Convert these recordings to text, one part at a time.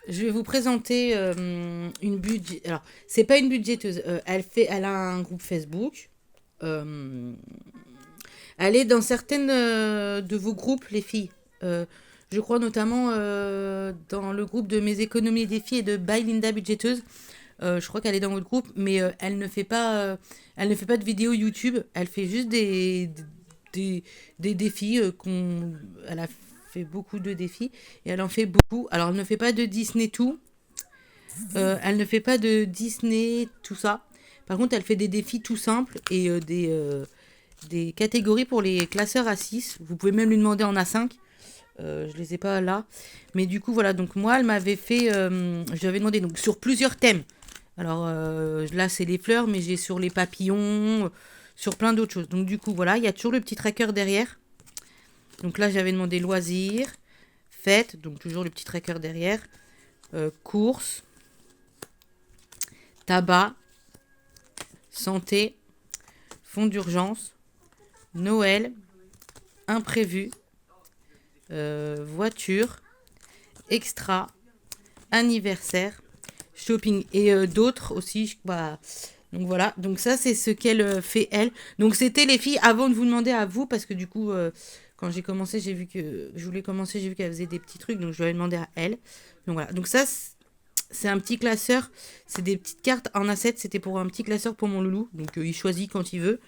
je vais vous présenter une budget. Alors, c'est pas une budgéteuse. Elle a un groupe Facebook. Euh, Elle est dans certaines de vos groupes, les filles. Je crois notamment dans le groupe de Mes économies des filles et de By Linda Budgéteuse. Je crois qu'elle est dans votre groupe, mais elle ne fait pas de vidéos YouTube. Elle fait juste des, des défis. Elle a fait beaucoup de défis et elle en fait beaucoup. Alors, elle ne fait pas de Disney tout. Elle ne fait pas de Disney tout ça. Par contre, elle fait des défis tout simples et des catégories pour les classeurs A6. Vous pouvez même lui demander en A5. Je les ai pas là. Mais du coup, voilà. Donc, moi, elle m'avait fait. Je lui avais demandé donc, sur plusieurs thèmes. Alors là, c'est les fleurs, mais j'ai sur les papillons, sur plein d'autres choses. Donc, du coup, voilà. Il y a toujours le petit tracker derrière. Donc là, j'avais demandé loisirs, fêtes. Donc, toujours le petit tracker derrière. Courses, tabac, santé, fonds d'urgence, Noël, imprévu, voiture, extra, anniversaire, shopping et d'autres aussi. Bah, donc voilà, donc ça c'est ce qu'elle fait elle. Donc c'était les filles avant de vous demander à vous parce que du coup quand j'ai commencé j'ai vu que je voulais commencer j'ai vu qu'elle faisait des petits trucs donc je lui ai demandé à elle. Donc voilà, donc ça c'est un petit classeur, c'est des petites cartes en A7, c'était pour un petit classeur pour mon loulou, donc il choisit quand il veut.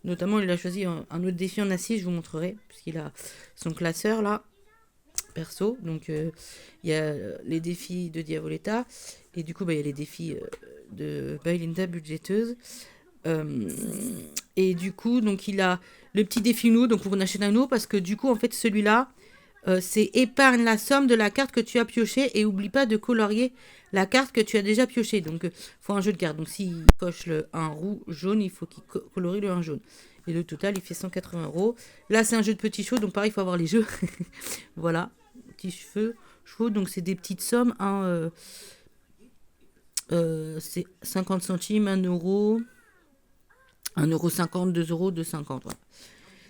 Notamment il a choisi un autre défi en A6, je vous montrerai puisqu'il a son classeur là perso. Donc il y a les défis de Diavoletta et du coup bah, il y a les défis de Bailinda budgéteuse. Euh, et du coup donc il a le petit défi nous donc on achète un eau parce que du coup en fait celui-là c'est épargne la somme de la carte que tu as piochée et oublie pas de colorier la carte que tu as déjà piochée. Donc faut un jeu de cartes. Donc s'il coche le 1 roux jaune, il faut qu'il colorie le 1 jaune. Et le total, il fait 180 euros. Là, c'est un jeu de petits chevaux, donc pareil, il faut avoir les jeux. Voilà, petits chevaux, donc c'est des petites sommes. Hein, c'est 50 centimes, 1 euro, 1,50 €, 2 euros, 2,50 €. Voilà.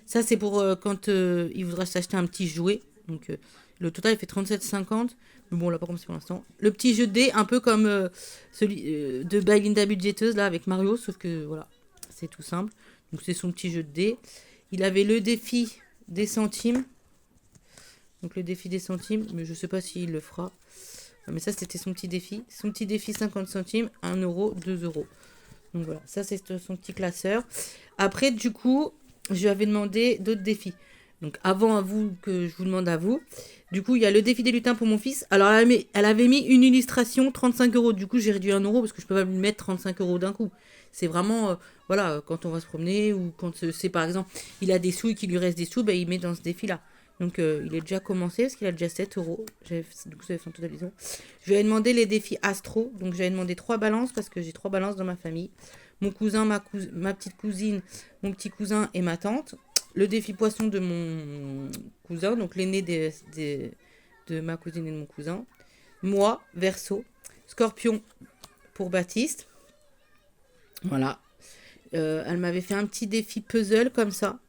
Ça, c'est pour quand il voudra s'acheter un petit jouet. Donc, le total, il fait 37,50. Mais bon, on l'a pas commencé pour l'instant. Le petit jeu de dés, un peu comme celui de Belinda Budgéteuse, là, avec Mario. Sauf que, voilà, c'est tout simple. Donc, c'est son petit jeu de dés. Il avait le défi des centimes. Donc, le défi des centimes. Mais je sais pas s'il le fera. Mais ça, c'était son petit défi. Son petit défi 50 centimes, 1 euro, 2 euros. Donc, voilà. Ça, c'est son petit classeur. Après, du coup, je lui avais demandé d'autres défis. Donc avant à vous que je vous demande à vous. Du coup, il y a le défi des lutins pour mon fils. Alors elle avait mis une illustration 35 euros. Du coup, j'ai réduit 1 euro parce que je peux pas lui mettre 35 euros d'un coup. C'est vraiment, voilà, quand on va se promener ou quand c'est par exemple, il a des sous et qu'il lui reste des sous, ben, il met dans ce défi-là. Donc il est déjà commencé parce qu'il a déjà 7 euros. Du coup, ça fait son totalisation. Je lui ai demandé les défis astro. Donc j'avais demandé 3 balances parce que j'ai 3 balances dans ma famille. Mon cousin, ma petite cousine, mon petit cousin et ma tante. Le défi poisson de mon cousin, donc l'aîné de ma cousine et de mon cousin. Moi, verso. Scorpion pour Baptiste. Voilà. Elle m'avait fait un petit défi puzzle comme ça.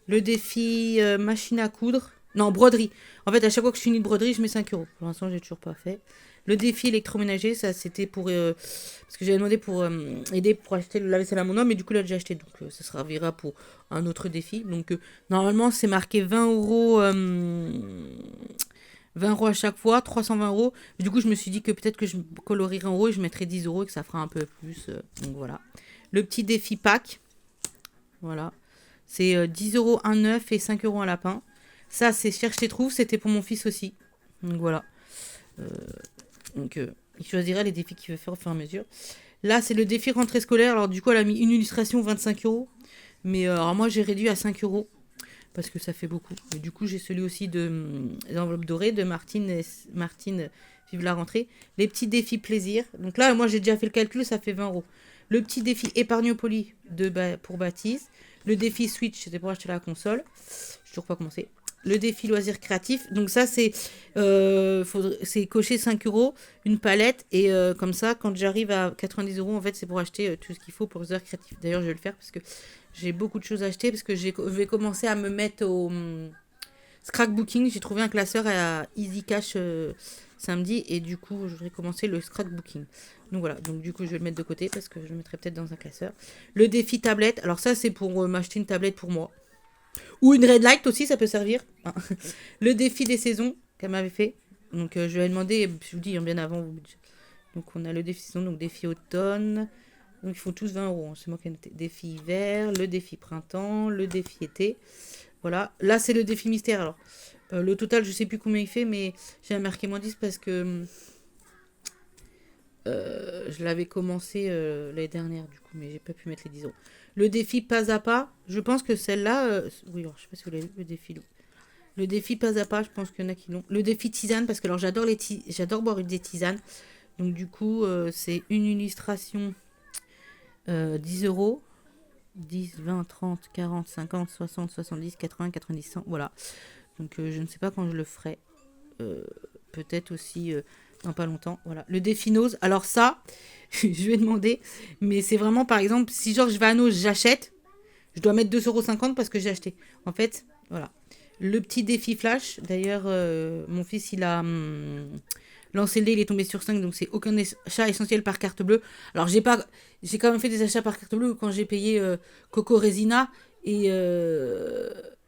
Le défi machine à coudre. Non, broderie. En fait, à chaque fois que je finis une broderie, je mets 5 euros. Pour l'instant, j'ai toujours pas fait. Le défi électroménager, ça c'était pour. Parce que j'avais demandé pour aider pour acheter le lave-vaisselle à mon homme, mais du coup, il a déjà acheté. Donc, ça servira pour un autre défi. Donc, normalement, c'est marqué 20 euros. 20 euros à chaque fois, 320 euros. Du coup, je me suis dit que peut-être que je colorierais en haut et je mettrais 10 euros et que ça fera un peu plus. Donc, voilà. Le petit défi pack. Voilà. C'est 10 euros un œuf et 5 euros un lapin. Ça, c'est cherche et trouve. C'était pour mon fils aussi. Donc, voilà. Euh, donc, il choisira les défis qu'il veut faire au fur et à mesure. Là, c'est le défi rentrée scolaire. Alors, du coup, elle a mis une illustration 25 euros. Mais alors, moi, j'ai réduit à 5 euros. Parce que ça fait beaucoup. Et du coup, j'ai celui aussi de l'enveloppe dorée de Martine Vive la rentrée. Les petits défis plaisir. Donc là, moi, j'ai déjà fait le calcul, ça fait 20 euros. Le petit défi épargne au poli pour Baptiste. Le défi Switch, c'était pour acheter la console. Je n'ai toujours pas commencé. Le défi loisir créatif. Donc ça, c'est cocher 5 euros, une palette. Et comme ça, quand j'arrive à 90 euros, en fait, c'est pour acheter tout ce qu'il faut pour loisir créatif. D'ailleurs, je vais le faire parce que j'ai beaucoup de choses à acheter. Parce que je vais commencer à me mettre au... Parce scrapbooking. J'ai trouvé un classeur à Easy Cash samedi et du coup, je vais commencer le scrapbooking. Donc voilà, donc du coup, je vais le mettre de côté parce que je le mettrai peut-être dans un classeur. Le défi tablette, alors ça, c'est pour m'acheter une tablette pour moi. Ou une red light aussi, ça peut servir. Le défi des saisons qu'elle m'avait fait. Donc je lui ai demandé, je vous dis bien avant. Donc on a le défi saison, donc défi automne. Donc ils font tous 20 euros. C'est moi qui ai noté. Défi hiver, le défi printemps, le défi été. Voilà. Là c'est le défi mystère. Alors le total, je sais plus combien il fait, mais j'ai marqué moins 10 parce que je l'avais commencé l'année dernière du coup, mais j'ai pas pu mettre les 10 euros. Le défi pas à pas, je pense que celle-là, oui, alors, je sais pas si vous l'avez vu, le défi. Le défi pas à pas, je pense qu'il y en a qui l'ont. Le défi tisane, parce que alors j'adore boire des tisanes. Donc du coup, c'est une illustration 10 euros. 10, 20, 30, 40, 50, 60, 70, 80, 90, 100. Voilà. Donc je ne sais pas quand je le ferai. Peut-être aussi dans pas longtemps. Voilà. Le défi Nose. Alors ça, je vais demander. Mais c'est vraiment par exemple, si genre je vais à Nose, j'achète. Je dois mettre 2,50 € parce que j'ai acheté. En fait, voilà. Le petit défi flash. D'ailleurs, mon fils, il a lancé le dé, il est tombé sur 5. Donc, c'est aucun achat essentiel par carte bleue. Alors, j'ai quand même fait des achats par carte bleue quand j'ai payé Coco Resina et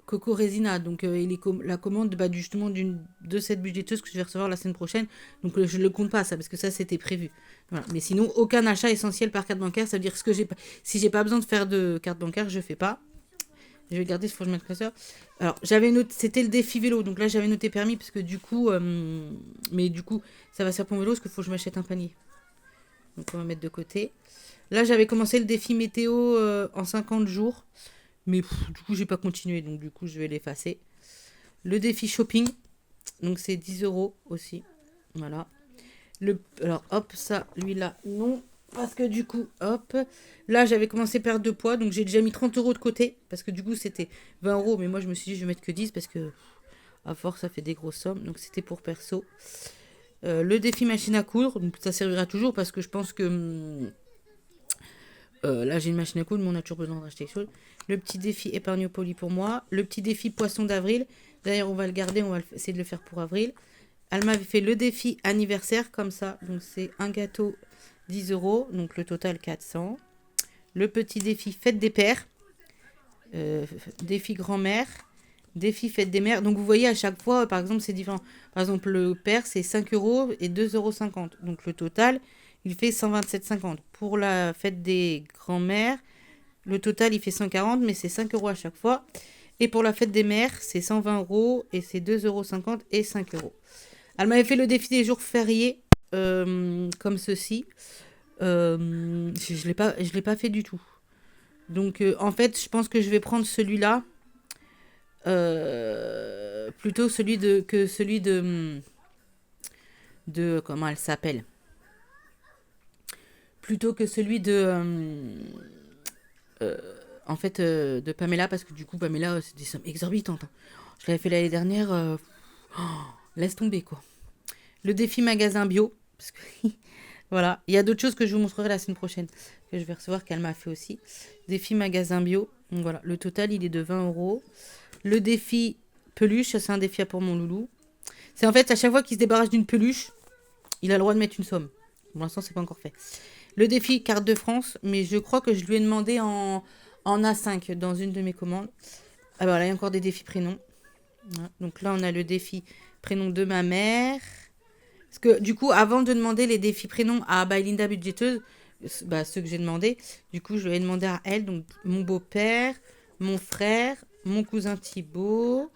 Coco Resina. Donc, la commande justement de cette budgéteuse que je vais recevoir la semaine prochaine. Donc, je ne le compte pas, ça, parce que ça, c'était prévu. Voilà. Mais sinon, aucun achat essentiel par carte bancaire. Ça veut dire que si j'ai pas besoin de faire de carte bancaire, je fais pas. Je vais garder, il faut que je mette classeur. Alors, j'avais noté, c'était le défi vélo. Donc là, j'avais noté permis parce que du coup, mais du coup, ça va servir pour mon vélo parce qu'il faut que je m'achète un panier. Donc on va mettre de côté. Là, j'avais commencé le défi météo en 50 jours. Mais du coup, j'ai pas continué. Donc du coup, je vais l'effacer. Le défi shopping. Donc c'est 10 euros aussi. Voilà. Alors, hop, ça, lui-là, non. Parce que du coup, hop, là, j'avais commencé à perdre de poids. Donc, j'ai déjà mis 30 euros de côté. Parce que du coup, c'était 20 euros. Mais moi, je me suis dit, je vais mettre que 10 parce que, à force, ça fait des grosses sommes. Donc, c'était pour perso. Le défi machine à coudre. Donc, ça servira toujours parce que je pense que là, j'ai une machine à coudre, mais on a toujours besoin de racheter quelque chose. Le petit défi épargne au poli pour moi. Le petit défi poisson d'avril. D'ailleurs, on va le garder. On va essayer de le faire pour avril. Elle m'avait fait le défi anniversaire comme ça. Donc, c'est un gâteau 10 euros. Donc, le total 400. Le petit défi fête des pères. Défi grand-mère. Défi fête des mères. Donc, vous voyez, à chaque fois, par exemple, c'est différent. Par exemple, le père, c'est 5 euros et 2,50 €. Donc, le total, il fait 127,50 €. Pour la fête des grand-mères, le total, il fait 140, mais c'est 5 euros à chaque fois. Et pour la fête des mères, c'est 120 € et c'est 2,50 € et 5 euros. Elle m'avait fait le défi des jours fériés, comme ceci. Je l'ai pas fait du tout. Donc, en fait, je pense que je vais prendre celui-là. Plutôt que celui de comment elle s'appelle. Plutôt que celui en fait, de Pamela, parce que du coup, Pamela, c'est des sommes exorbitantes. Hein. Je l'avais fait l'année dernière. Laisse tomber, quoi. Le défi magasin bio. Parce que voilà. Il y a d'autres choses que je vous montrerai la semaine prochaine. Que je vais recevoir, qu'elle m'a fait aussi. Défi magasin bio. Donc voilà. Le total, il est de 20 euros. Le défi peluche. C'est un défi pour mon loulou. C'est en fait, à chaque fois qu'il se débarrasse d'une peluche, il a le droit de mettre une somme. Pour l'instant, c'est pas encore fait. Le défi carte de France. Mais je crois que je lui ai demandé en A5 dans une de mes commandes. Alors là, il y a encore des défis prénoms. Voilà. Donc là, on a le défi prénom de ma mère. Parce que du coup, avant de demander les défis prénoms à Linda budgéteuse, ceux que j'ai demandé, du coup, je lui ai demandé à elle, donc mon beau-père, mon frère, mon cousin Thibaut,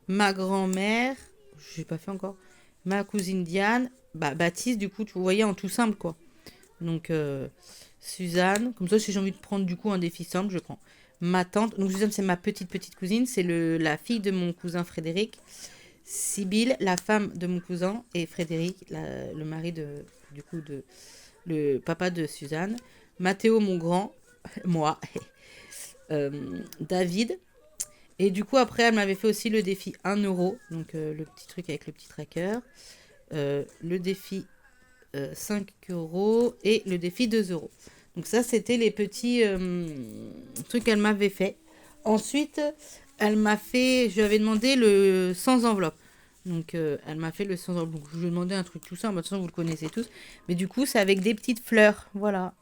ma grand-mère, je n'ai pas fait encore, ma cousine Diane, Baptiste, du coup, vous voyez, en tout simple, quoi. Donc, Suzanne, comme ça, si j'ai envie de prendre, du coup, un défi simple, je prends. Ma tante, donc Suzanne, c'est ma petite cousine, c'est la fille de mon cousin Frédéric. Sibylle, la femme de mon cousin, et Frédéric, le mari le papa de Suzanne. Mathéo, mon grand, moi, David. Et du coup, après, elle m'avait fait aussi le défi 1 €, donc le petit truc avec le petit tracker. Le défi 5 € et le défi 2 €. Donc ça, c'était les petits trucs qu'elle m'avait fait. Ensuite, elle m'a fait, je lui avais demandé le sans enveloppe. Donc, elle m'a fait le sans enveloppe. Donc, je lui ai demandé un truc tout ça. De toute façon, vous le connaissez tous. Mais du coup, c'est avec des petites fleurs. Voilà.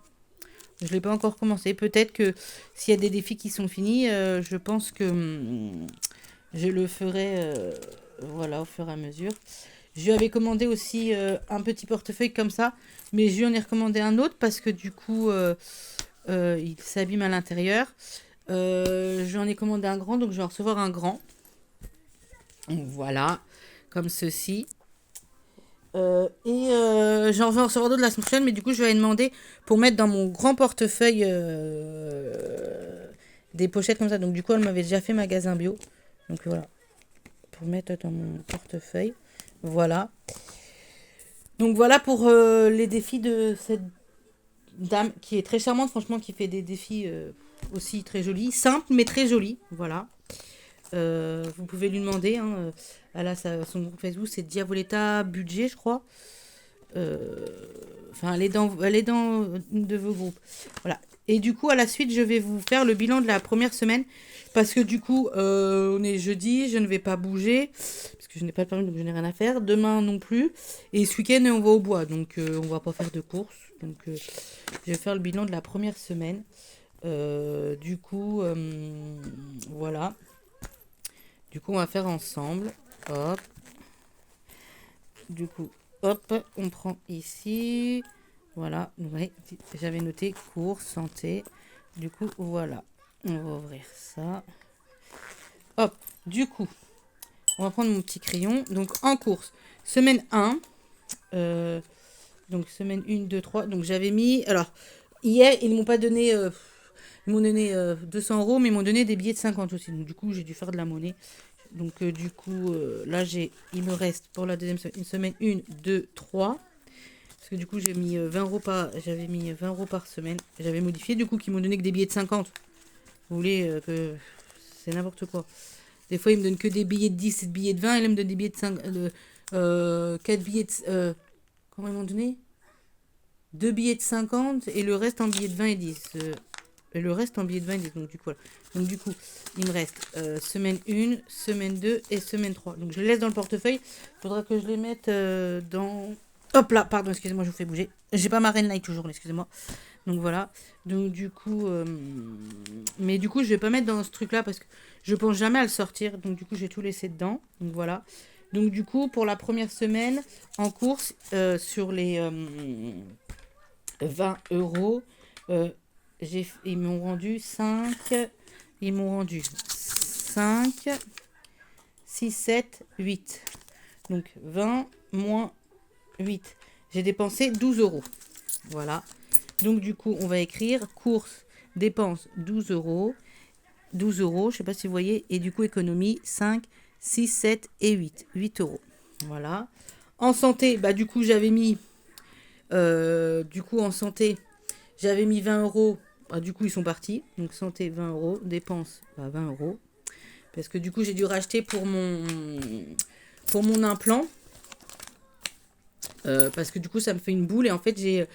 Je ne l'ai pas encore commencé. Peut-être que s'il y a des défis qui sont finis, je pense que je le ferai voilà, au fur et à mesure. Je lui avais commandé aussi un petit portefeuille comme ça. Mais je lui en ai recommandé un autre parce que du coup, il s'abîme à l'intérieur. Je lui en ai commandé un grand, donc je vais en recevoir un grand. Donc, voilà, comme ceci. J'en vais en recevoir d'autres la semaine prochaine, mais du coup, je vais aller demander pour mettre dans mon grand portefeuille des pochettes comme ça. Donc, du coup, elle m'avait déjà fait magasin bio. Donc, voilà, pour mettre dans mon portefeuille. Voilà. Donc, voilà pour les défis de cette dame qui est très charmante, franchement, qui fait des défis aussi très jolis. Simples, mais très jolis. Voilà. Vous pouvez lui demander. Hein, elle a son groupe Facebook, c'est Diavoletta Budget, je crois. Enfin, elle est dans de vos groupes. Voilà. Et du coup, à la suite, je vais vous faire le bilan de la première semaine. Parce que du coup, on est jeudi, je ne vais pas bouger. Parce que je n'ai pas le permis, donc je n'ai rien à faire. Demain non plus. Et ce week-end, on va au bois. Donc, on va pas faire de courses. Donc, je vais faire le bilan de la première semaine. Du coup, voilà. Du coup, on va faire ensemble. Hop. Du coup, hop, on prend ici. Voilà. Ouais, j'avais noté cours, santé. Du coup, voilà. On va ouvrir ça. Hop. Du coup, on va prendre mon petit crayon. Donc, en course, semaine 1. Donc, semaine 1, 2, 3. Donc, j'avais mis... Alors, hier, ils m'ont pas donné... ils m'ont donné 200 euros, mais ils m'ont donné des billets de 50 aussi. Donc, du coup, j'ai dû faire de la monnaie. Donc, du coup, là, il me reste pour la deuxième semaine, une semaine 1, 2, 3. Parce que du coup, j'avais mis 20 euros par semaine. J'avais modifié, du coup, qu'ils m'ont donné que des billets de 50. Vous voulez que... C'est n'importe quoi. Des fois, ils me donnent que des billets de 10 et des billets de 20. Et là, ils me donnent des billets de 5... 4 billets de... comment ils m'ont donné 2 billets de 50 et le reste en billets de 20 et 10. Et le reste en billets de 20 et 10. Donc, du coup, voilà. Donc, du coup, il me reste semaine 1, semaine 2 et semaine 3. Donc, je les laisse dans le portefeuille. Il faudra que je les mette dans... Hop là, pardon, excusez-moi, je vous fais bouger. J'ai pas ma reine light toujours, excusez-moi. Donc, voilà. Donc, du coup... Mais du coup, je vais pas mettre dans ce truc-là parce que je pense jamais à le sortir. Donc, du coup, j'ai tout laissé dedans. Donc, voilà. Donc, du coup, pour la première semaine, en course, sur les 20 euros, ils m'ont rendu 5. Ils m'ont rendu 5, 6, 7, 8. Donc, 20 moins 8. J'ai dépensé 12 euros. Voilà. Donc, du coup, on va écrire course, dépense 12 euros. 12 euros, je ne sais pas si vous voyez. Et du coup, économie 5, 6, 7 et 8. 8 euros. Voilà. En santé, bah, du coup, j'avais mis... en santé, j'avais mis 20 euros. Bah, du coup, ils sont partis. Donc, santé, 20 euros. Dépenses, bah, 20 euros. Parce que du coup, j'ai dû racheter pour mon implant. Parce que du coup, ça me fait une boule. Et en fait, j'ai...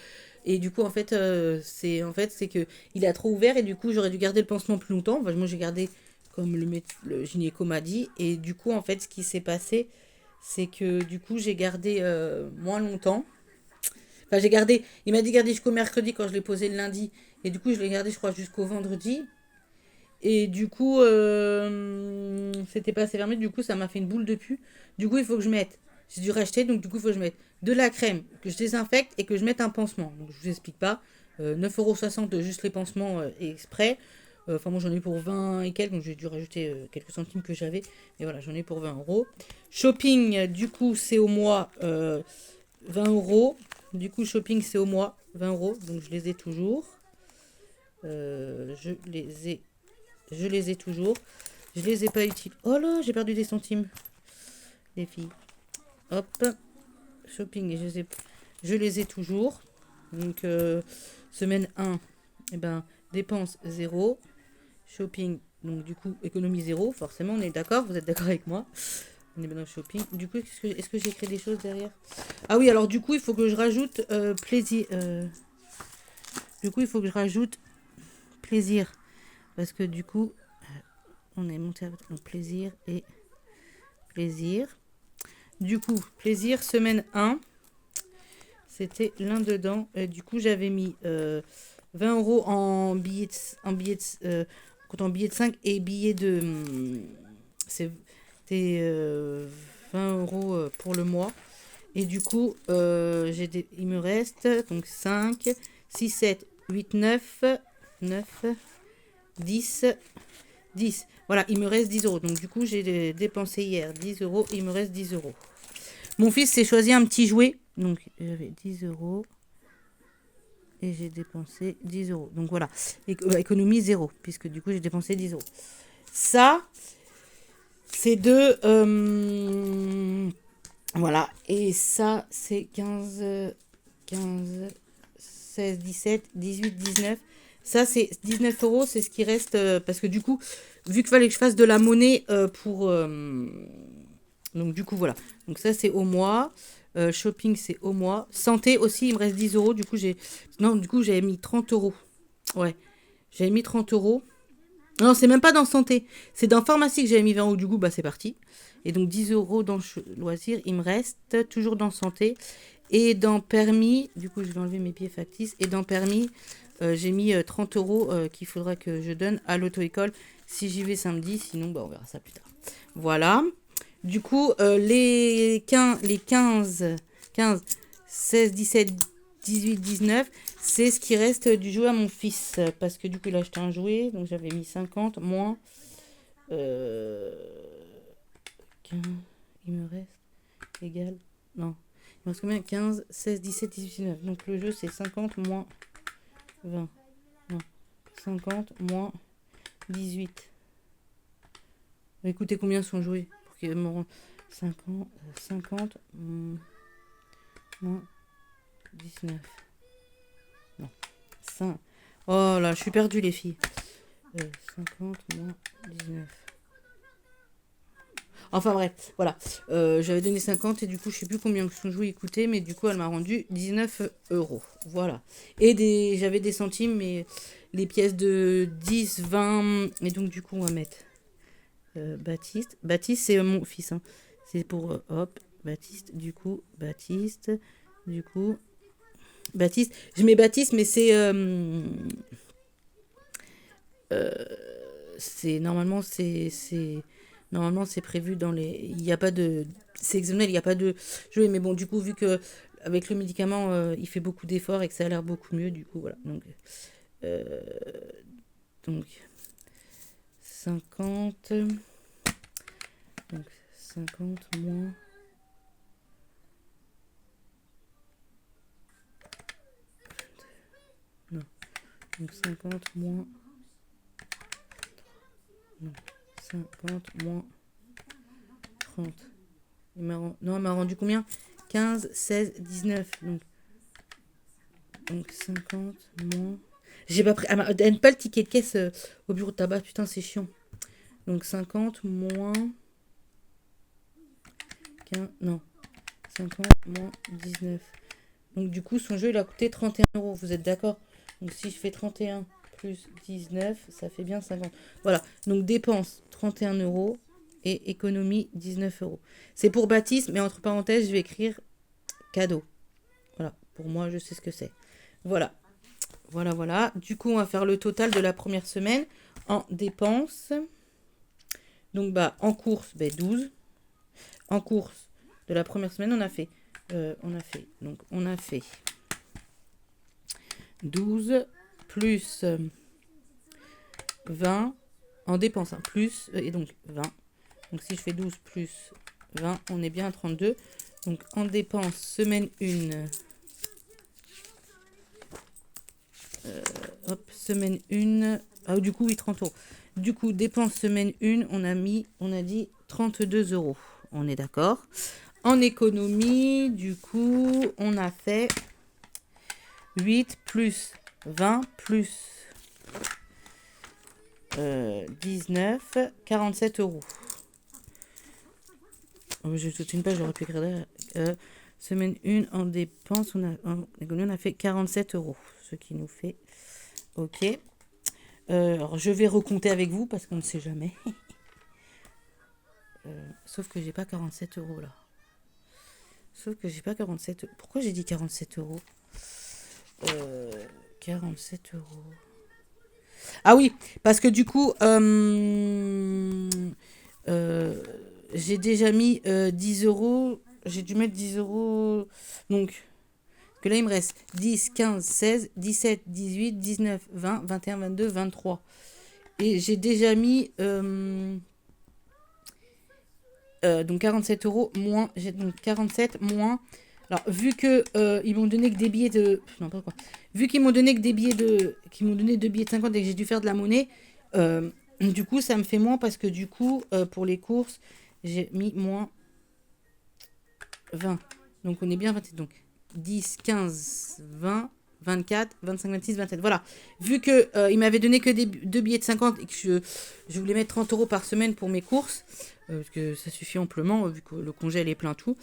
Et du coup, c'est que il a trop ouvert. Et du coup, j'aurais dû garder le pansement plus longtemps. Enfin, moi, j'ai gardé comme le gynéco m'a dit. Et du coup, en fait, ce qui s'est passé, c'est que du coup, j'ai gardé moins longtemps. Enfin, j'ai gardé... Il m'a dit garder jusqu'au mercredi quand je l'ai posé le lundi. Et du coup, je l'ai gardé, je crois, jusqu'au vendredi. Et du coup, c'était pas assez fermé. Du coup, ça m'a fait une boule de pu. Du coup, il faut que je mette. J'ai dû racheter, donc du coup, il faut que je mette de la crème, que je désinfecte et que je mette un pansement. Donc, je vous explique pas. 9,60 € juste les pansements exprès. Enfin, moi, j'en ai pour 20 et quelques, donc j'ai dû rajouter quelques centimes que j'avais. Mais voilà, j'en ai pour 20 euros. Shopping, du coup, c'est au mois 20 euros. Du coup, shopping, c'est au mois 20 euros. Donc, je les ai toujours. Je les ai toujours. Je les ai pas utilisés. Oh là, j'ai perdu des centimes. Les filles. Hop. Shopping, je les ai toujours. Donc, semaine 1, eh ben, dépense 0. Shopping, donc du coup, économie 0. Forcément, on est d'accord. Vous êtes d'accord avec moi? On est bien dans le shopping. Du coup, est-ce que j'ai écrit des choses derrière? Ah oui, alors du coup, il faut que je rajoute plaisir. Du coup, il faut que je rajoute plaisir. Parce que du coup, on est monté avec donc, plaisir et plaisir. Du coup, plaisir, semaine 1. C'était l'un dedans. Du coup, j'avais mis 20 euros en billets en billets de 5 et billets de... C'était 20 euros pour le mois. Et du coup, il me reste donc 5, 6, 7, 8, 9, 9, 10, 10. Voilà, il me reste 10 euros. Donc du coup, j'ai dépensé hier 10 euros. Il me reste 10 euros. Mon fils s'est choisi un petit jouet. Donc j'avais 10 euros. Et j'ai dépensé 10 euros. Donc voilà, économie 0. Puisque du coup, j'ai dépensé 10 euros. Ça, c'est de... voilà. Et ça, c'est 15, 16, 17, 18, 19. Ça, c'est 19 euros. C'est ce qui reste. Parce que du coup, vu qu'il fallait que je fasse de la monnaie pour... donc du coup, voilà. Donc ça, c'est au mois. Shopping, c'est au mois. Santé aussi, il me reste 10 euros. Du coup, j'avais mis 30 euros. Ouais. J'avais mis 30 euros. Non, c'est même pas dans santé. C'est dans pharmacie que j'avais mis 20 euros. Du coup, bah, c'est parti. Et donc, 10 euros dans loisirs. Il me reste toujours dans santé. Et dans permis, du coup, je vais enlever mes billets factices. Et dans permis, j'ai mis 30 euros qu'il faudra que je donne à l'auto-école si j'y vais samedi. Sinon, bah, on verra ça plus tard. Voilà. Du coup, les 15, 16, 17, 18, 19, c'est ce qui reste du jouet à mon fils. Parce que du coup, il a acheté un jouet. Donc, j'avais mis 50 moins 15. Il me reste égal. Non. Il me reste combien? 15, 16, 17, 18, 19. Donc, le jeu, c'est 50 moins 20. Non. 50 moins 18. Écoutez, combien sont joués? 50, 50 moins 19. Non. 5. Oh là, je suis perdue, les filles. 50 moins 19. Enfin bref, voilà. J'avais donné 50 et du coup, je sais plus combien son jouet coûtait, mais du coup, elle m'a rendu 19 euros. Voilà. Et j'avais des centimes, mais les pièces de 10, 20. Et donc, du coup, on va mettre Baptiste. Baptiste, c'est mon fils. Hein. C'est pour, hop, Baptiste, du coup, Baptiste, du coup, Baptiste. Je mets Baptiste, mais normalement, normalement, c'est prévu dans les, il n'y a pas de, c'est exceptionnel, il n'y a pas de jouet, mais bon, du coup, vu que avec le médicament, il fait beaucoup d'efforts et que ça a l'air beaucoup mieux, du coup, voilà. Donc 50, donc 50 moins. Non. Donc 50 moins. Non. 50 moins 30. Non, il m'a rendu combien? 15, 16, 19. Donc 50 moins. J'ai pas pris. Elle donne pas le ticket de caisse au bureau de tabac. Putain, c'est chiant. Donc 50 moins. 15. Non. 50 moins 19. Donc du coup, son jeu, il a coûté 31 euros. Vous êtes d'accord? Donc si je fais 31 plus 19, ça fait bien 50. Voilà. Donc dépense 31 euros et économie 19 euros. C'est pour Baptiste, mais entre parenthèses, je vais écrire cadeau. Voilà. Pour moi, je sais ce que c'est. Voilà. Voilà, voilà. Du coup, on va faire le total de la première semaine en dépenses. Donc, bah, en course, 12. En course de la première semaine, on a fait 12 plus 20 en dépenses. Hein, plus, et donc 20. Donc, si je fais 12 plus 20, on est bien à 32. Donc, en dépenses, semaine 1. Semaine 1. Ah, du coup, oui, 30 euros. Du coup, dépenses semaine 1, on a dit 32 euros. On est d'accord. En économie, du coup, on a fait 8 plus 20 plus 19, 47 euros. Je saute une page, j'aurais pu écrire semaine 1 en dépenses, en économie, on a fait 47 euros. Ce qui nous fait... Ok. Alors, je vais recompter avec vous parce qu'on ne sait jamais. Sauf que j'ai pas 47 euros là. Sauf que j'ai pas 47 euros. Pourquoi j'ai dit 47 euros 47 euros. Ah oui, parce que du coup, euh, j'ai déjà mis 10 euros. J'ai dû mettre 10 euros. Donc, que là, il me reste 10, 15, 16, 17, 18, 19, 20, 21, 22, 23. Et j'ai déjà mis donc 47 euros moins. J'ai donc 47 moins. Alors, vu que ils m'ont donné que des billets de. Non, pas quoi. Vu qu'ils m'ont donné que des billets de. Qu'ils m'ont donné 2 billets de 50 et que j'ai dû faire de la monnaie, du coup, ça me fait moins parce que du coup, pour les courses, j'ai mis moins 20. Donc, on est bien 27. Donc, 10, 15, 20, 24, 25, 26, 27. Voilà. Vu que il m'avait donné que 2 billets de 50 et que je voulais mettre 30 euros par semaine pour mes courses, parce que ça suffit amplement, vu que le congé, elle est plein tout.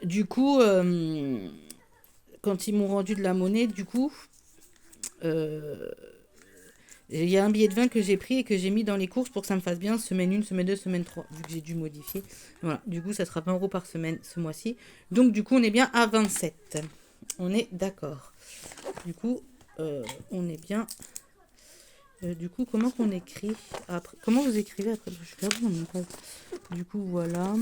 Du coup, quand ils m'ont rendu de la monnaie, du coup, euh, il y a un billet de 20 que j'ai pris et que j'ai mis dans les courses pour que ça me fasse bien semaine 1, semaine 2, semaine 3, vu que j'ai dû modifier. Voilà, du coup, ça sera 20 euros par semaine ce mois-ci. Donc, du coup, on est bien à 27. On est d'accord. Du coup, on est bien. Du coup, comment qu'on écrit après? Comment vous écrivez après? Je suis perdue dans mon page. Du coup, voilà.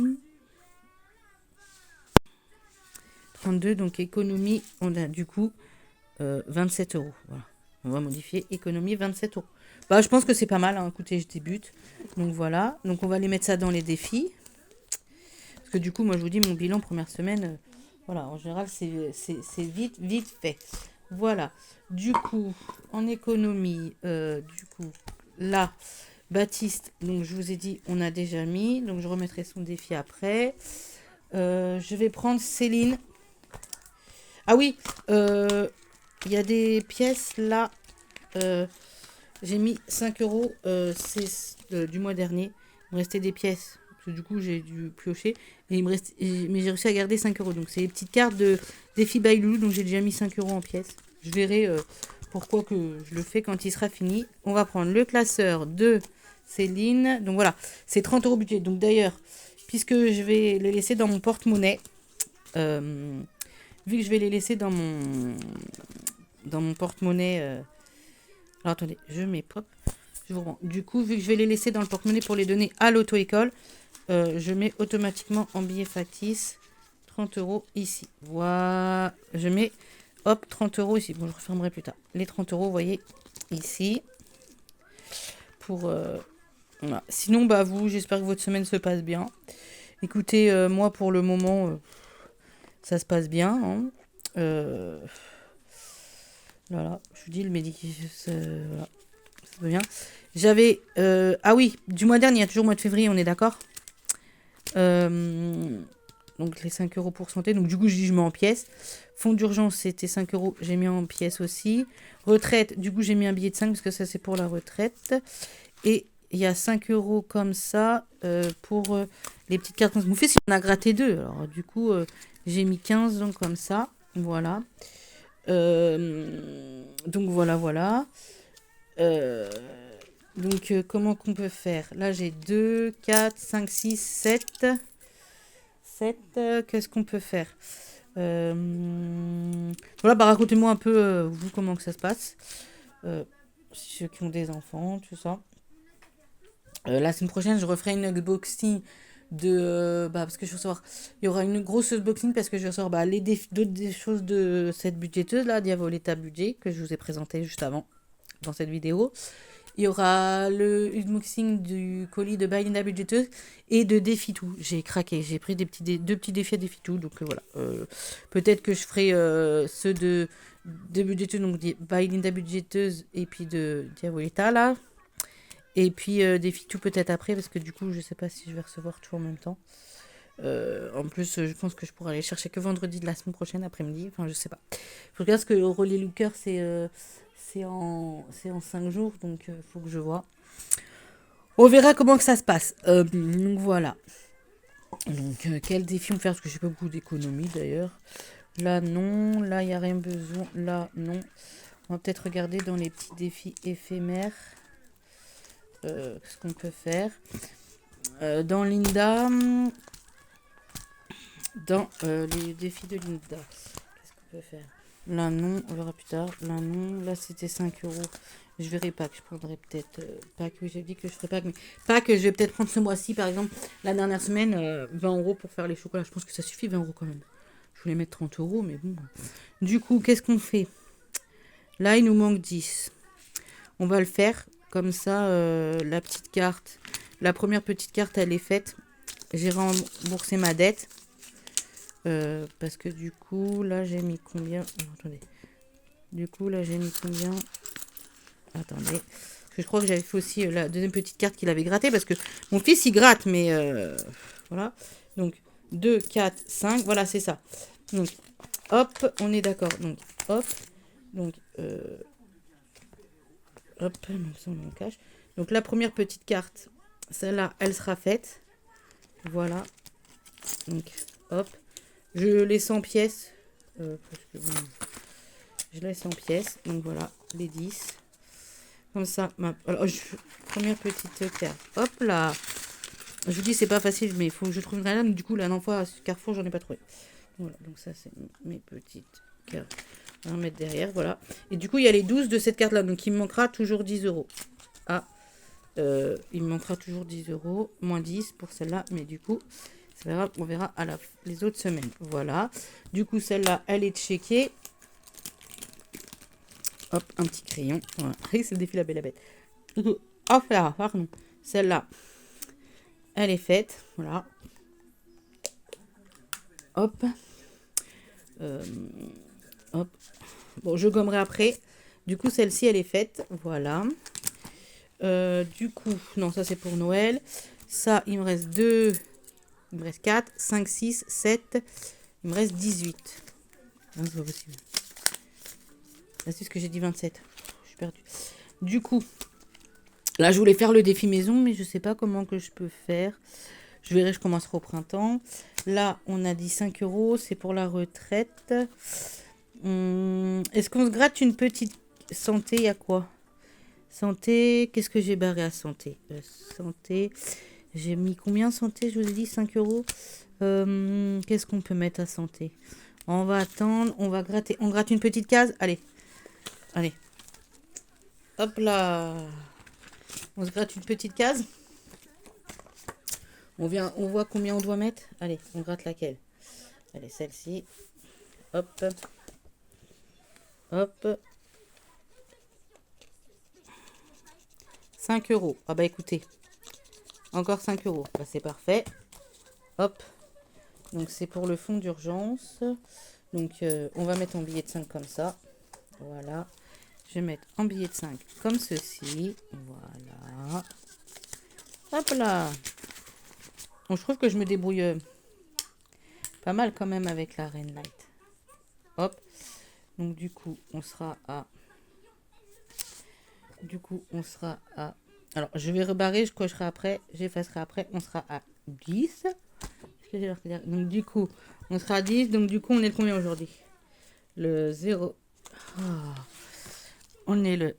32, donc économie, on a du coup 27 euros. Voilà. On va modifier économie 27 euros. Bah, je pense que c'est pas mal. Hein. Écoutez, je débute. Donc voilà. Donc on va aller mettre ça dans les défis. Parce que du coup, moi je vous dis, mon bilan première semaine, voilà, en général, c'est vite, vite fait. Voilà. Du coup, en économie, du coup, là, Baptiste, donc je vous ai dit, on a déjà mis. Donc je remettrai son défi après. Je vais prendre Céline. Ah oui, il y a des pièces là. J'ai mis 5 euros. C'est du mois dernier. Il me restait des pièces. Parce que du coup, j'ai dû piocher. Et il me reste, mais j'ai réussi à garder 5 euros. Donc, c'est les petites cartes de défi by Loulou. Donc, j'ai déjà mis 5 euros en pièces. Je verrai pourquoi que je le fais quand il sera fini. On va prendre le classeur de Céline. Donc, voilà. C'est 30 euros budget. Donc, d'ailleurs, puisque je vais les laisser dans mon porte-monnaie. Vu que je vais les laisser dans mon porte-monnaie. Alors attendez, je mets pop. Je vous rends. Du coup, vu que je vais les laisser dans le porte-monnaie pour les donner à l'auto-école, je mets automatiquement en billet factice 30 euros ici. Voilà. Je mets hop 30 euros ici. Bon, je refermerai plus tard. Les 30 euros, vous voyez, ici. Pour. Voilà. Sinon, bah vous, j'espère que votre semaine se passe bien. Écoutez, moi pour le moment, ça se passe bien. Hein. Voilà, je vous dis, le médicament, voilà, ça va bien. J'avais, ah oui, du mois dernier, il y a toujours le mois de février, on est d'accord. Donc les 5 euros pour santé, donc du coup, je mets en pièces. Fonds d'urgence, c'était 5 euros, j'ai mis en pièces aussi. Retraite, du coup, j'ai mis un billet de 5 parce que ça, c'est pour la retraite. Et il y a 5 euros comme ça pour les petites cartes. Vous faites si on a gratté 2. Alors, du coup, j'ai mis 15, donc comme ça. Voilà. Donc voilà, voilà. Donc comment qu'on peut faire? Là j'ai 2, 4, 5, 6, 7. 7. Qu'est-ce qu'on peut faire? Voilà, bah racontez-moi un peu vous comment que ça se passe. Ceux qui ont des enfants, tout ça. La semaine prochaine, je referai une unboxing de parce que je vais recevoir, il y aura une grosse unboxing parce que je vais recevoir les d'autres des choses de cette budgéteuse là, Diavoletta Budget, que je vous ai présenté juste avant dans cette vidéo. Il y aura le unboxing du colis de Belinda Budgeteuse et de Défi Tout. J'ai craqué, j'ai pris deux petits défis à Défi Tout, donc voilà. Peut-être que je ferai ceux de Budgeteuse, donc Belinda Budgeteuse et puis de Diavoletta là. Et puis Défi Tout peut-être après, parce que du coup, je sais pas si je vais recevoir tout en même temps. En plus, je pense que je pourrai aller chercher que vendredi de la semaine prochaine après-midi. Enfin, je sais pas. Je regarde ce que Relais Looker, c'est en 5 jours, donc faut que je vois. On verra comment que ça se passe. Donc voilà. Donc quel défi on peut faire? Parce que j'ai pas beaucoup d'économie d'ailleurs. Là non, là il n'y a rien besoin. Là non. On va peut-être regarder dans les petits défis éphémères. ce qu'on peut faire. Dans Linda, dans les défis de Linda, qu'est-ce qu'on peut faire? Là, non, on verra plus tard. Là, non, là, c'était 5 euros. Je verrai pas que je prendrai peut-être pas que j'ai dit que je ferai pas, mais pas que je vais peut-être prendre ce mois-ci, par exemple, la dernière semaine, 20 euros pour faire les chocolats. Je pense que ça suffit, 20 euros quand même. Je voulais mettre 30 euros, mais bon. Du coup, qu'est-ce qu'on fait? Là, il nous manque 10. On va le faire comme ça, la petite carte. La première petite carte, elle est faite. J'ai remboursé ma dette. Parce que du coup, là, j'ai mis combien? Non, attendez. Du coup, là, j'ai mis combien? Attendez. Parce que je crois que j'avais fait aussi la deuxième petite carte qu'il avait grattée. Parce que mon fils, il gratte, mais voilà. Donc, 2, 4, 5. Voilà, c'est ça. Donc, hop, on est d'accord. Donc, hop. Donc, hop, ça, on le cache. Donc, la première petite carte, celle-là, elle sera faite. Voilà. Donc, hop. Je laisse en pièces. Parce que bon, je laisse en pièces. Donc, voilà, les 10. Comme ça. Alors, première petite carte. Hop là. Je vous dis, c'est pas facile, mais il faut que je trouve une lame. Du coup, la dernière fois, à Carrefour, j'en ai pas trouvé. Voilà, donc ça, c'est mes petites cartes. On va mettre derrière, voilà. Et du coup, il y a les 12 de cette carte-là. Donc, il me manquera toujours 10 euros. Ah, il me manquera toujours 10 euros. Moins 10 pour celle-là. Mais du coup, c'est pas grave, on verra à les autres semaines. Voilà. Du coup, celle-là, elle est checkée. Hop, un petit crayon. Voilà. C'est le défi la belle à bête. Hop là, pardon. Celle-là, elle est faite. Voilà. Hop. Hop. Bon, je gommerai après. Du coup, celle-ci, elle est faite. Voilà. Du coup, non, ça c'est pour Noël. Ça, il me reste 2. Il me reste 4, 5, 6, 7. Il me reste 18. Non, c'est pas possible. Là, c'est ce que j'ai dit 27. Je suis perdue. Du coup, là, je voulais faire le défi maison, mais je sais pas comment que je peux faire. Je verrai, je commencerai au printemps. Là, on a dit 5 euros. C'est pour la retraite. Est-ce qu'on se gratte une petite santé? Il y a quoi? Santé. Qu'est-ce que j'ai barré à santé? Santé. J'ai mis combien santé? Je vous ai dit 5 euros. Qu'est-ce qu'on peut mettre à santé? On va attendre. On va gratter. On gratte une petite case. Allez. Allez. Hop là. On se gratte une petite case. On voit combien on doit mettre. Allez, on gratte laquelle? Allez, celle-ci. Hop. Hop. 5 euros. Ah bah écoutez. Encore 5 euros. Bah, c'est parfait. Hop. Donc c'est pour le fonds d'urgence. Donc on va mettre en billet de 5 comme ça. Voilà. Je vais mettre en billet de 5 comme ceci. Voilà. Hop là. Bon, je trouve que je me débrouille pas mal quand même avec la Rain Light. Hop. Donc du coup, on sera à... Alors, je vais rebarrer, je cocherai après, j'effacerai après. On sera à 10. Donc du coup, on sera à 10. Donc du coup, on est le combien aujourd'hui? Le 0... Oh. On est le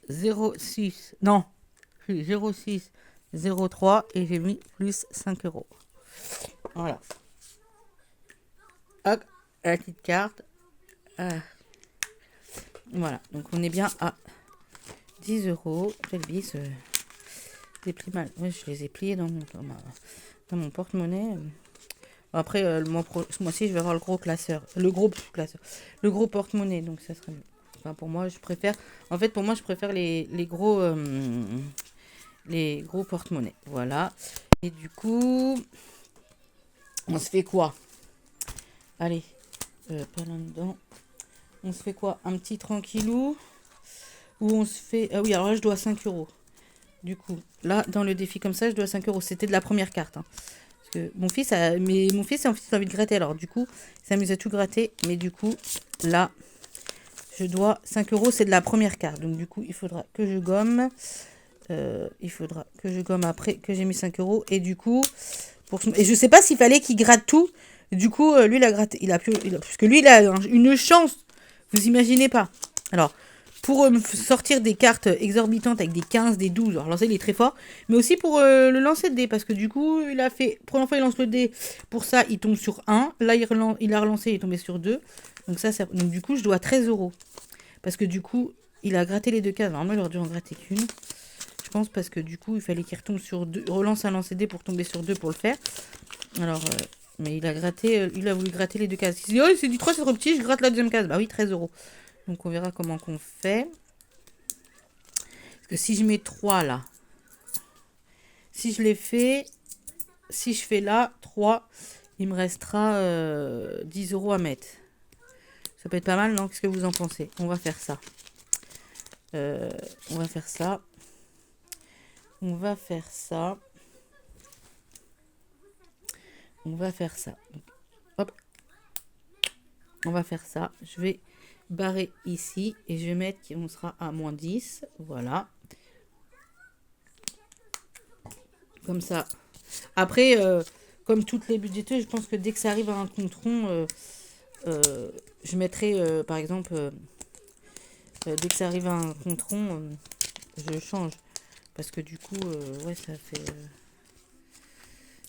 06. Non. 06. 03. Et j'ai mis plus 5 euros. Voilà. Hop. La petite carte. Voilà. Donc on est bien à 10 euros. Quel bis. Déplie mal. Ouais, je les ai pliés dans mon porte-monnaie. Après, ce mois-ci, je vais avoir le gros classeur. Le gros porte-monnaie. Donc ça serait... Enfin, pour moi, je préfère... En fait, pour moi, je préfère les gros porte-monnaie. Voilà. Et du coup, on se fait quoi? Allez, pas là-dedans. On se fait quoi? Un petit tranquillou? Ou on se fait... Ah oui, alors là, je dois 5 euros. Du coup, là, dans le défi comme ça, je dois 5 euros. C'était de la première carte. Hein. Parce que mon fils a envie de gratter. Alors, du coup, il s'amuse à tout gratter. Mais du coup, là... Je dois 5 euros, c'est de la première carte. Donc, du coup, il faudra que je gomme. Après que j'ai mis 5 euros. Et du coup, et je sais pas s'il fallait qu'il gratte tout. Du coup, lui, il a gratté. Parce que lui, il a une chance. Vous imaginez pas. Alors, pour me sortir des cartes exorbitantes avec des 15, des 12. Alors lancer, il est très fort. Mais aussi pour le lancer de dés. Parce que du coup, il a fait... Première fois, il lance le dé. Pour ça, il tombe sur 1. Là, il a relancé, il est tombé sur 2. Donc donc du coup, je dois 13 euros. Parce que du coup, il a gratté les 2 cases. Normalement, il aurait dû en gratter qu'une. Je pense parce que du coup, il fallait qu'il retombe sur 2. Relance un lancer de dés pour tomber sur 2 pour le faire. Alors... mais il a voulu gratter les 2 cases. Il s'est dit, oh, il s'est dit 3, c'est trop petit, je gratte la deuxième case. Bah oui, 13 euros. Donc on verra comment qu'on fait. Parce que si je mets 3 là, si je les fais, si je fais là, 3, il me restera 10 euros à mettre. Ça peut être pas mal, non? Qu'est-ce que vous en pensez? On va faire ça. On va faire ça. On va faire ça. On va faire ça. Donc, hop. On va faire ça. Je vais barrer ici et je vais mettre qu'on sera à moins 10. Voilà. Comme ça. Après, comme toutes les budgéteuses, je pense que dès que ça arrive à un compte rond, je mettrai, par exemple, dès que ça arrive à un compte rond, je change. Parce que du coup, ouais, ça fait...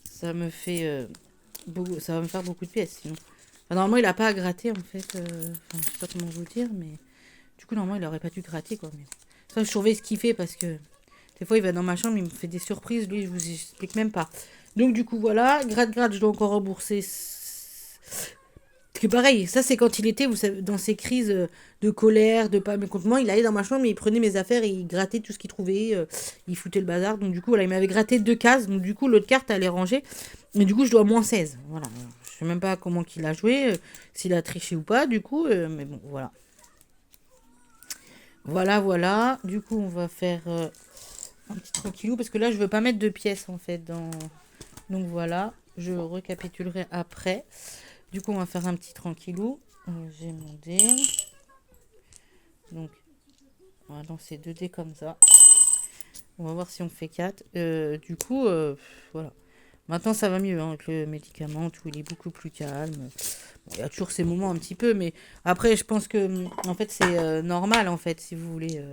ça me fait... ça va me faire beaucoup de pièces, sinon. Enfin, normalement, il n'a pas à gratter, en fait. Je sais pas comment vous dire, mais... Du coup, normalement, il n'aurait pas dû gratter, quoi. Mais... Ça, je surveille ce qu'il fait, parce que... Des fois, il va dans ma chambre, il me fait des surprises. Lui, je vous explique même pas. Donc, du coup, voilà. Gratte, je dois encore rembourser. Parce que pareil, ça, c'est quand il était, vous savez, dans ses crises de colère, de pas mécontentement. Il allait dans ma chambre, il prenait mes affaires et il grattait tout ce qu'il trouvait. Il foutait le bazar. Donc, du coup, voilà, il m'avait gratté 2 cases. Donc, du coup, l'autre carte, elle est rangée. Et du coup, je dois moins 16. Voilà. Je sais même pas comment qu'il a joué. S'il a triché ou pas, du coup. Mais bon, voilà. Voilà. Du coup, on va faire... un petit tranquillou, parce que là, je veux pas mettre de pièces, en fait, dans... Donc, voilà, je récapitulerai après. Du coup, on va faire un petit tranquillou. J'ai mon dé. Donc, on va lancer 2 dés comme ça. On va voir si on fait 4. Du coup, voilà. Maintenant, ça va mieux, hein, avec le médicament, tout, il est beaucoup plus calme. Bon, il y a toujours ces moments un petit peu, mais après, je pense que, en fait, c'est normal, en fait, si vous voulez.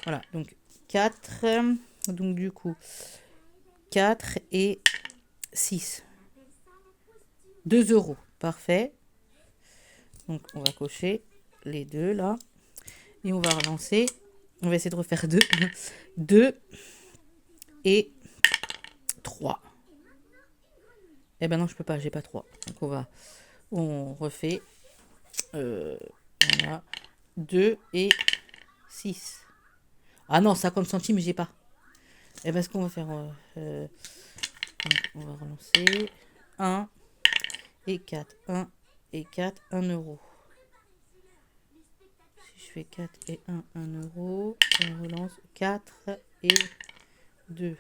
Voilà, donc 4. Donc, du coup, 4 et 6. 2 euros. Parfait. Donc, on va cocher les 2 là. Et on va relancer. On va essayer de refaire 2. 2 et 3. Eh ben non, je peux pas, j'ai pas 3. Donc, on refait. Voilà. 2 et 6. Ah non, 50 centimes, j'ai pas. Et ben, ce qu'on va faire, on va relancer. 1 et 4. 1 et 4, 1 euro. Si je fais 4 et 1 euro, on relance 4 et 2.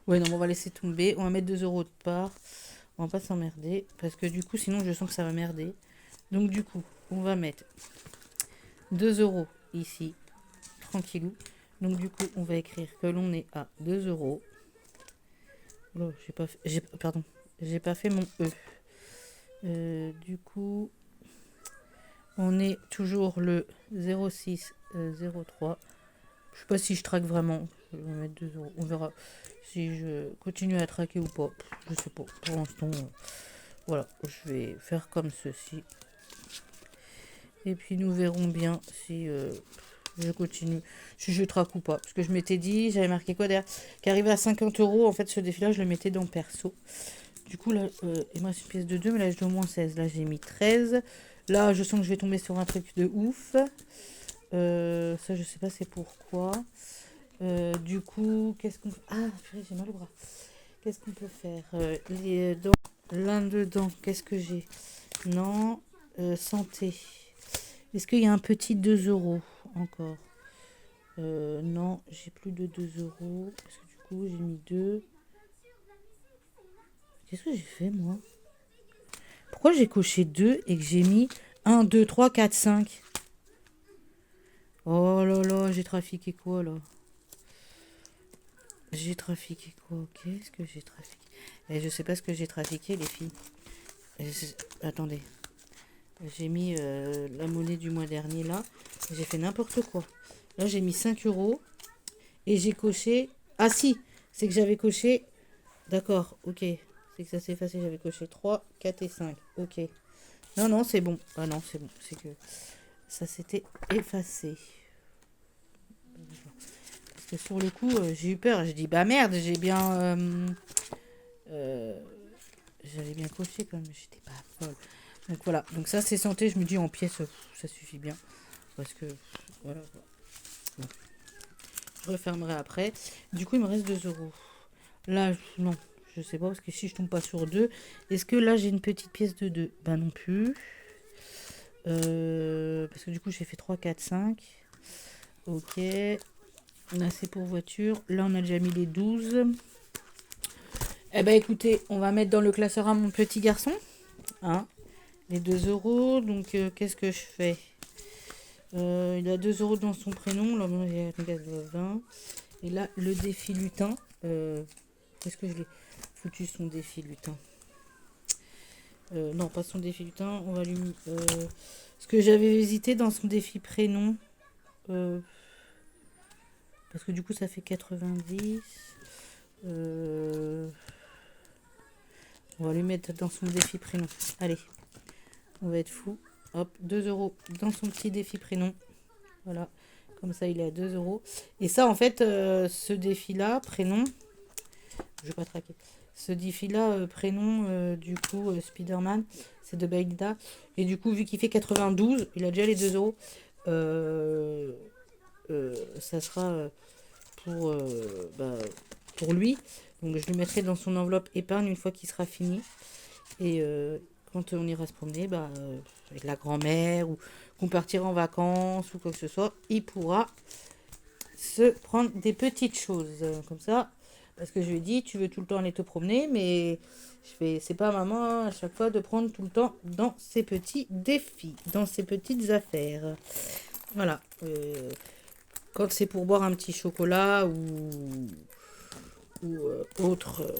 Ouais, non, on va laisser tomber. On va mettre 2 euros de part. On va pas s'emmerder. Parce que du coup, sinon, je sens que ça va merder. Donc, du coup, on va mettre 2 euros ici. Tranquillou. Donc, du coup, on va écrire que l'on est à 2 euros. Oh, pardon. J'ai pas fait mon E. Du coup, on est toujours le 0603. Je sais pas si je traque vraiment. Je vais mettre 2 euros. On verra si je continue à traquer ou pas. Je sais pas. Pour l'instant, voilà. Je vais faire comme ceci. Et puis nous verrons bien si je continue. Si je traque ou pas. Parce que je m'étais dit, j'avais marqué quoi derrière, qu'arrivé à 50 euros, en fait, ce défi-là, je le mettais dans perso. Du coup, là, il me reste une pièce de 2, mais là, je dois au moins 16. Là, j'ai mis 13. Là, je sens que je vais tomber sur un truc de ouf. Ça, je sais pas c'est pourquoi. Du coup, qu'est-ce qu'on... Ah, purée, j'ai mal au bras. Qu'est-ce qu'on peut faire les dents, l'un dedans, qu'est-ce que j'ai? Non, santé. Est-ce qu'il y a un petit 2 euros encore? Non, j'ai plus de 2 euros. Parce que du coup, j'ai mis 2. Qu'est-ce que j'ai fait, moi? Pourquoi j'ai coché 2 et que j'ai mis 1, 2, 3, 4, 5? Oh là là, j'ai trafiqué quoi, là? J'ai trafiqué quoi? Qu'est-ce que j'ai trafiqué? Et je sais pas ce que j'ai trafiqué, les filles. Attendez. J'ai mis la monnaie du mois dernier là. J'ai fait n'importe quoi. Là, j'ai mis 5 euros. Et j'ai coché... Ah si, c'est que j'avais coché... D'accord, ok. C'est que ça s'est effacé. J'avais coché 3, 4 et 5. Ok. Non, non, c'est bon. Ah non, c'est bon. C'est que ça s'était effacé. Parce que sur le coup, j'ai eu peur. J'ai dit, bah merde, j'ai bien... j'avais bien coché quand même. J'étais pas folle. Donc voilà. Donc ça, c'est santé. Je me dis, en pièces, ça suffit bien. Parce que... Voilà. Bon. Je refermerai après. Du coup, il me reste 2 euros. Là, non. Je sais pas. Parce que si je tombe pas sur 2... Est-ce que là, j'ai une petite pièce de 2? Ben non plus. Parce que du coup, j'ai fait 3, 4, 5. Ok. Là, c'est pour voiture. Là, on a déjà mis les 12. Eh ben, écoutez, on va mettre dans le classeur à mon petit garçon. Hein, les 2 euros. Donc, qu'est-ce que je fais? Il a 2 euros dans son prénom. Là, il y a 20. Et là, le défi lutin. Qu'est-ce que je l'ai foutu son défi lutin? Non, pas son défi lutin. On va lui... ce que j'avais hésité dans son défi prénom. Parce que du coup, ça fait 90. On va lui mettre dans son défi prénom. Allez, on va être fou. Hop, 2 euros dans son petit défi prénom. Voilà, comme ça, il est à 2 euros. Et ça, en fait, ce défi-là, prénom... Je vais pas traquer. Ce défi-là, prénom, du coup, Spider-Man, c'est de Baïda. Et du coup, vu qu'il fait 92, il a déjà les 2 euros. Ça sera pour lui. Donc je le mettrai dans son enveloppe épargne une fois qu'il sera fini. Et quand on ira se promener, avec la grand-mère ou qu'on partira en vacances ou quoi que ce soit, il pourra se prendre des petites choses comme ça. Parce que je lui ai dit, tu veux tout le temps aller te promener, mais c'est pas à maman à chaque fois de prendre tout le temps dans ses petits défis, dans ses petites affaires. Voilà. Quand c'est pour boire un petit chocolat ou autre,